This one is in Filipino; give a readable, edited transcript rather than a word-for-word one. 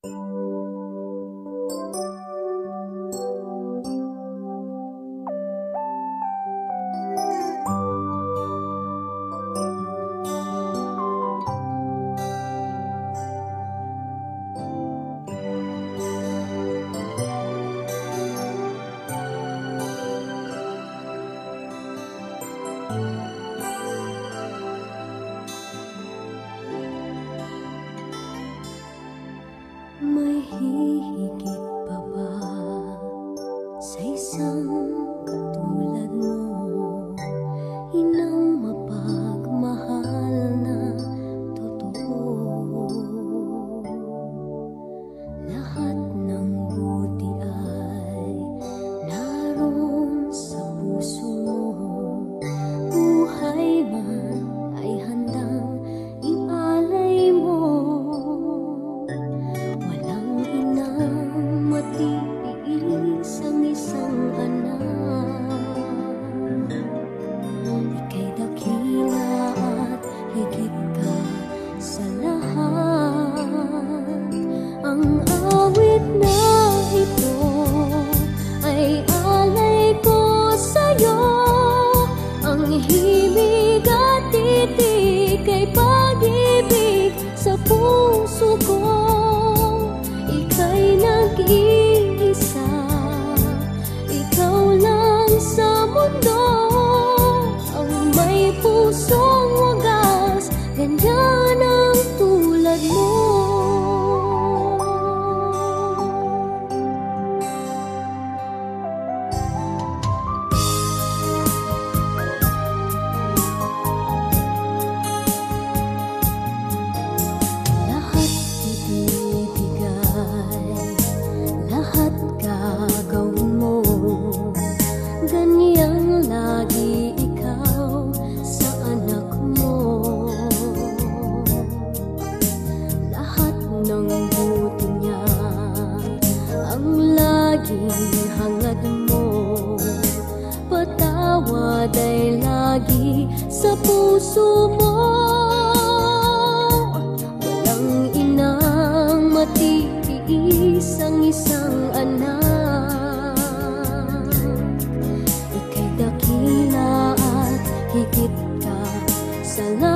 May hihigit pa ba sa isang katulad mo? Inang mapagmahal na totoo. Lahat ng buti ay naroon sa puso mo. Buhay man ay handang ialay mo. Matiis ang isang anak. Ika'y dakila at higit ka sa lahat. Ang awit na ito ay alay ko sa'yo. Ang himig at titig ay pag-ibig sa puso ko. Ika'y nag-iisa, ikaw lang sa mundo, ang may pusong wagas, ganyan ang tulad mo. Lahat gagawin mo, ganyang lagi ikaw sa anak mo. Lahat ng buti niya ang laging hangad mo. Patawad ay lagi sa puso mo. Walang inang matiis ang isang anak. Ika'y dakila at higit ka sa lahat.